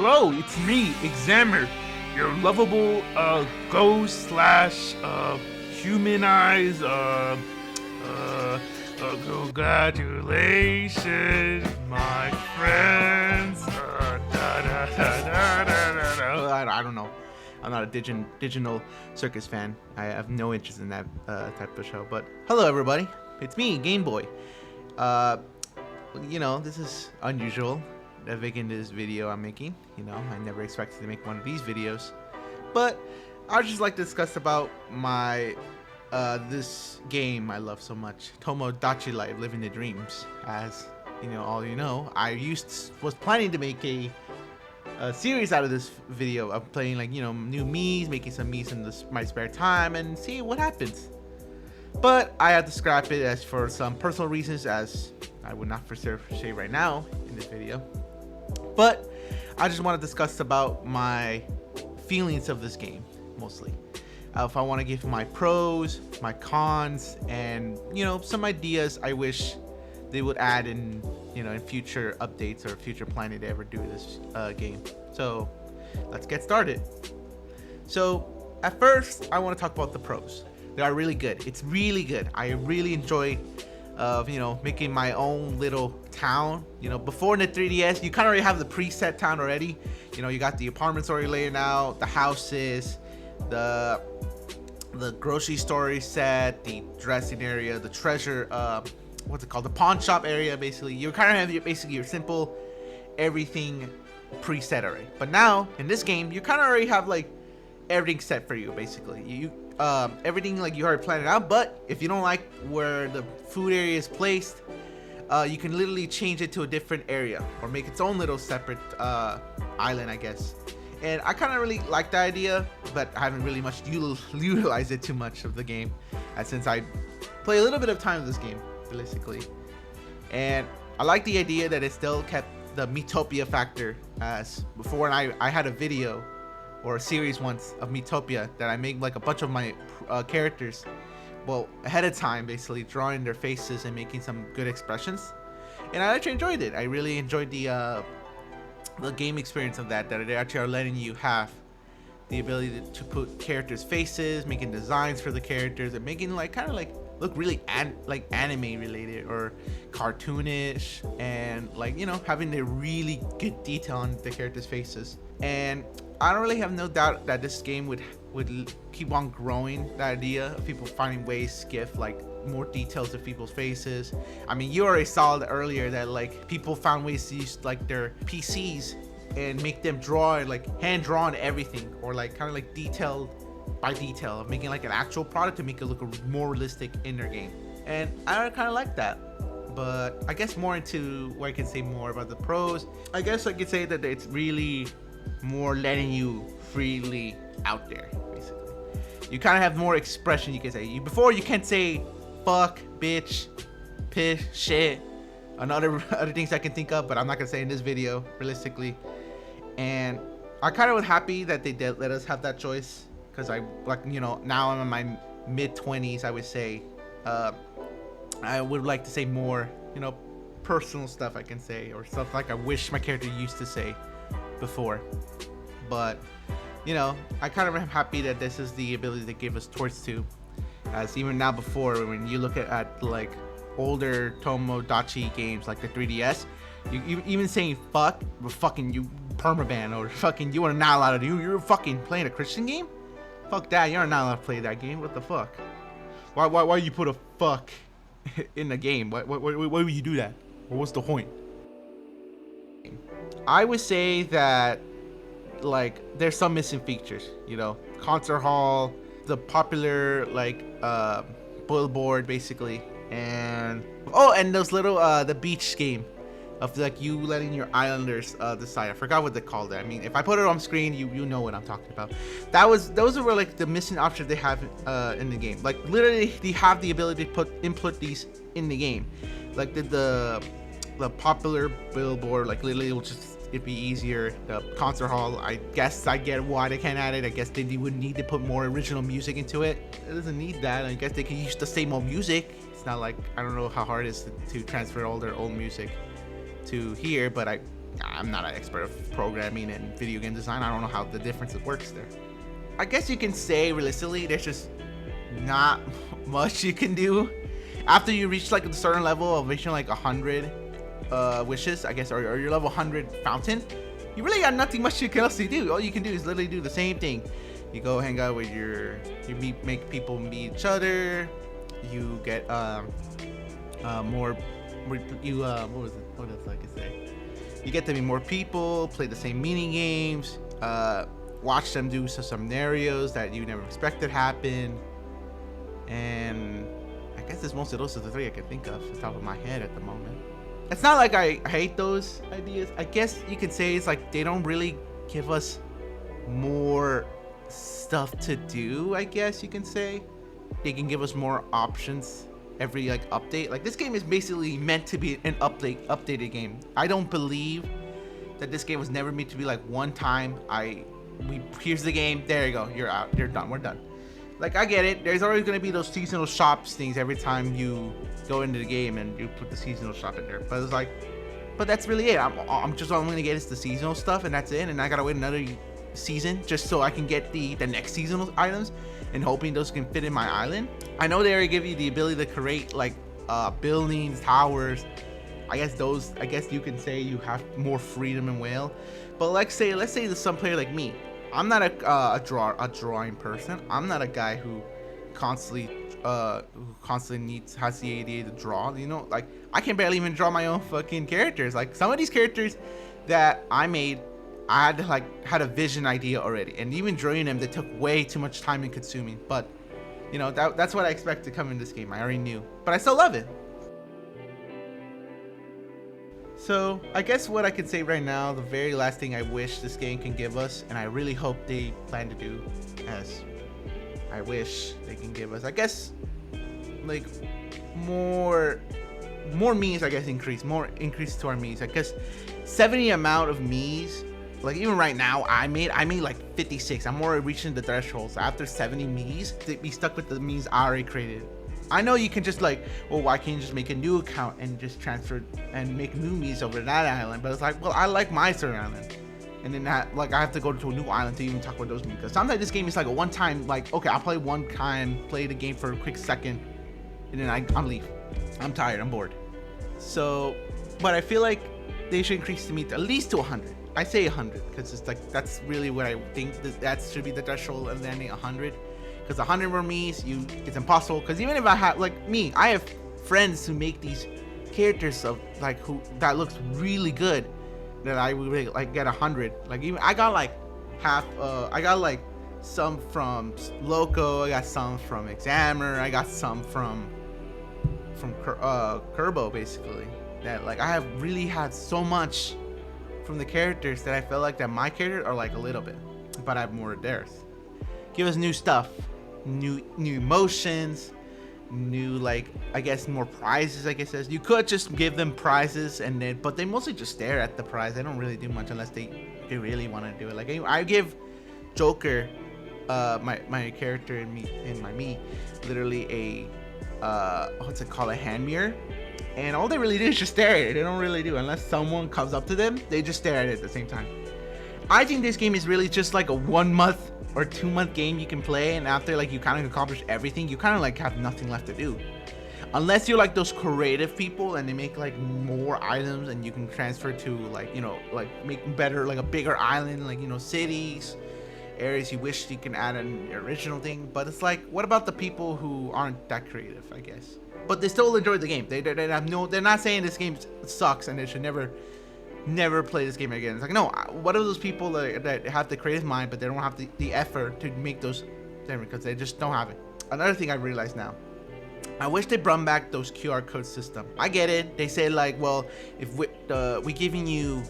Hello, it's me, Xamer, your lovable ghost slash humanized congratulations, my friends. I don't know. I'm not a digital circus fan. I have no interest in that type of show. But hello, everybody. It's me, Gameboy. This is unusual. Making this video I'm making. I never expected to make one of these videos. But I'd just like to discuss about my this game I love so much, Tomodachi Life, Living the Dreams. As all I was planning to make a series out of this video of playing new Miis, making some Miis in my spare time, and see what happens. But I had to scrap it as for some personal reasons, as I would not for sure say right now in this video. But I just want to discuss about my feelings of this game mostly. If I want to give my pros, my cons, and some ideas I wish they would add in in future updates or future planning to ever do this game. So let's get started. So at first I want to talk about the pros. They are really good. It's really good. I really enjoy making my own little town. Before in the 3DS, you kind of already have the preset town already. You got the apartments already laid out, the houses, the grocery store set, the dressing area, the treasure, what's it called, the pawn shop area. Basically, you kind of have basically your simple everything preset already. But now in this game, you kind of already have like everything set for you. Basically, everything like you already planned it out. But if you don't like where the food area is placed, you can literally change it to a different area or make its own little separate island, I guess. And I kind of really like the idea, but I haven't really much utilized it too much of the game, since I play a little bit of time of this game, realistically. And I like the idea that it still kept the Miitopia factor, as before. And I had a video or a series once of Miitopia that I made like a bunch of my characters, well, ahead of time, basically drawing their faces and making some good expressions. And I actually enjoyed it. I really enjoyed the game experience of that they actually are letting you have the ability to put characters' faces, making designs for the characters, and making like kind of like look really like anime related or cartoonish, and like having the really good detail on the characters' faces. And I don't really have no doubt that this game would keep on growing. The idea of people finding ways to give like more details of people's faces. I mean, you already saw earlier that like people found ways to use like their PCs and make them draw like hand drawn everything, or like kind of like detail by detail, of making like an actual product to make it look more realistic in their game. And I kind of like that. But I guess more into where I can say more about the pros. I guess I could say that it's really more letting you freely out there. Basically, you kind of have more expression. You can say before you can't say fuck, bitch, piss, shit, and other things I can think of, but I'm not gonna say in this video, realistically. And I kind of was happy that they did let us have that choice, because I like now I'm in my mid-20s. I would say I would like to say more personal stuff I can say, or stuff like I wish my character used to say before. But I kind of am happy that this is the ability that gave us Towards 2, as even now before when you look at like older Tomodachi games like the 3DS, you even saying fuck, fucking you permaban, or fucking you are not allowed to do, you're fucking playing a Christian game. Fuck that, you're not allowed to play that game. What the fuck? Why you put a fuck in the game? Why would you do that? Or what's the point? I would say that like there's some missing features. Concert hall, the popular like billboard basically, and those little the beach game of like you letting your islanders decide. I forgot what they called it. I mean, if I put it on screen, you know what I'm talking about. Those were like the missing options they have in the game. Like literally, they have the ability to input these in the game. Like the popular billboard, like literally it'd be easier. The concert hall, I guess I get why they can't add it. I guess they would need to put more original music into it. It doesn't need that. I guess they can use the same old music. It's not like, I don't know how hard it is to transfer all their old music to here, but I'm not an expert of programming and video game design. I don't know how the difference works there. I guess you can say realistically, there's just not much you can do after you reach like a certain level of reaching like 100 wishes, I guess, or your level 100 fountain. You really got nothing much you can else to do. All you can do is literally do the same thing. You go hang out with make people meet each other. You get more. What else I could say? You get to meet more people, play the same mini games, watch them do some scenarios that you never expected happen, and I guess there's most of those are the three I can think of off the top of my head at the moment. It's not like I hate those ideas. I guess you could say it's like they don't really give us more stuff to do. I guess you can say they can give us more options every like update. Like this game is basically meant to be an updated game. I don't believe that this game was never meant to be like one time here's the game, there you go, you're out, you're done, we're done. Like I get it, there's always gonna be those seasonal shops things every time you go into the game and you put the seasonal shop in there. But it's like, but that's really it. I'm just all I'm gonna get is the seasonal stuff and that's it. And I gotta wait another season just so I can get the next seasonal items and hoping those can fit in my island. I know they already give you the ability to create like buildings, towers. I guess you can say you have more freedom in whale. But let's say there's some player like me. I'm not a drawing person. I'm not a guy who constantly has the ADA to draw. You know, like I can barely even draw my own fucking characters. Like some of these characters that I made, I had a vision idea already, and even drawing them, they took way too much time and consuming. But you know, that's what I expect to come in this game. I already knew, but I still love it. So I guess what I can say right now, the very last thing I wish this game can give us, and I really hope they plan to do as I wish they can give us, I guess, like more me's, I guess, increase to our me's. I guess 70 amount of me's, like even right now I made like 56. I'm already reaching the threshold. So after 70 me's, to be stuck with the me's I already created. I know you can just like, well, why can't you just make a new account and just transfer and make new me's over that island? But it's like, well, I like my certain island, and then I have to go to a new island to even talk about those me's. Because sometimes this game is like a one-time, like, okay, I'll play one time, play the game for a quick second, and then I'm leave. I'm tired, I'm bored. So, but I feel like they should increase the meat at least to 100. I say 100 because it's like that's really what I think that should be the threshold of landing 100. Because 100 more me's, it's impossible. Because even if I have, like me, I have friends who make these characters of like that looks really good, that I would really, like get 100. Like even I got like I got like some from Loco, I got some from Xamer, I got some from Kerbo basically. That like I have really had so much from the characters that I feel like that my characters are like a little bit, but I have more of theirs. Give us new stuff. New emotions, new, like, I guess more prizes. I guess you could just give them prizes, and then but they mostly just stare at the prize. They don't really do much unless they really want to do it. Like I give Joker, my character in my me, literally a what's it called, a hand mirror, and all they really do is just stare at it. They don't really do unless someone comes up to them. They just stare at it at the same time. I think this game is really just like a 1 month or 2 month game you can play, and after like you kind of accomplish everything, you kind of like have nothing left to do, unless you're like those creative people and they make like more items and you can transfer to, like, you know, like make better, like a bigger island, like, you know, cities, areas you wish you can add an original thing. But it's like, what about the people who aren't that creative, I guess, but they still enjoy the game? They're not saying this game sucks and they should never play this game again. It's like, no, what are those people that have the creative mind but they don't have the effort to make those things, because they just don't have it. Another thing I realize now, I wish they brought back those QR code system. I get it, they say like, well, if we giving you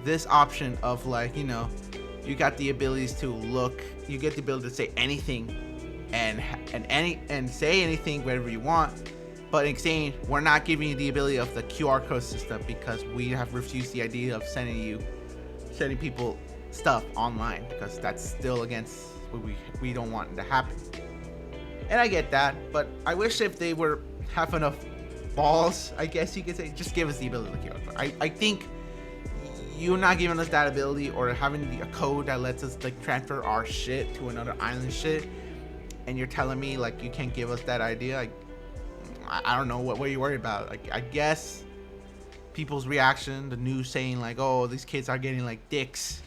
this option of, like, you know, you got the abilities to look, you get the ability to say anything and say anything whatever you want. But in exchange, we're not giving you the ability of the QR code system because we have refused the idea of sending people stuff online, because that's still against what we don't want to happen. And I get that, but I wish if they were have enough balls, I guess you could say, just give us the ability of the QR code. I think you not giving us that ability or having a code that lets us like transfer our shit to another island shit, and you're telling me like you can't give us that idea. Like, I don't know what you worried about. Like, I guess people's reaction, the news saying like, oh, these kids are getting like dicks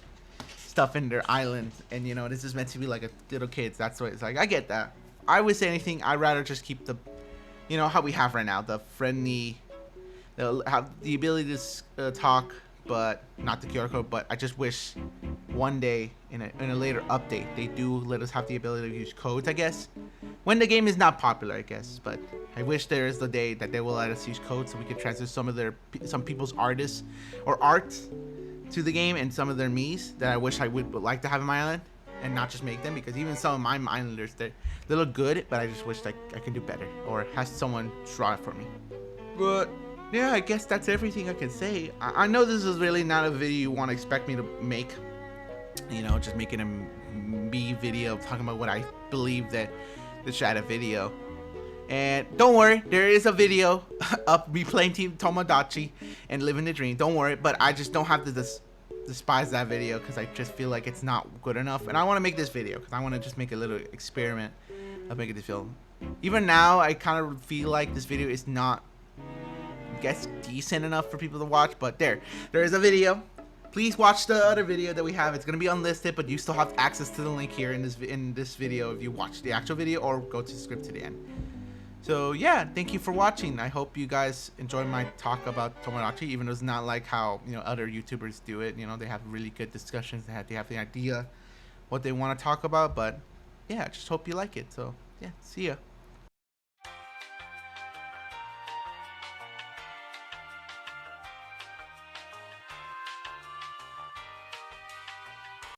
stuff in their island, and you know this is meant to be like a little kids. That's what it's like. I get that. I would say anything. I'd rather just keep the, you know, how we have right now, the friendly. They'll have the ability to talk, but not the QR code. But I just wish one day in a later update they do let us have the ability to use codes. I guess when the game is not popular, I guess. But I wish there is the day that they will let us use codes so we could transfer some people's artists or art to the game and some of their Mii's that I wish I would like to have in my island and not just make them, because even some of my islanders they look good, but I just wish like I can do better or have someone draw it for me. But yeah, I guess that's everything I can say. I know this is really not a video you want to expect me to make. You know, just making a me video talking about what I believe that the Shadow video. And don't worry, there is a video of me playing Team Tomodachi and living the dream. Don't worry, but I just don't have to despise that video because I just feel like it's not good enough. And I want to make this video because I want to just make a little experiment of making this film. Even now, I kind of feel like this video is not, I guess, decent enough for people to watch. But there is a video. Please watch the other video that we have. It's gonna be unlisted, but you still have access to the link here in this video if you watch the actual video or go to the script to the end. So yeah, thank you for watching. I hope you guys enjoyed my talk about Tomodachi, even though it's not like how, you know, other YouTubers do it. You know, they have really good discussions. They have the idea what they want to talk about. But yeah, I just hope you like it. So yeah, see ya.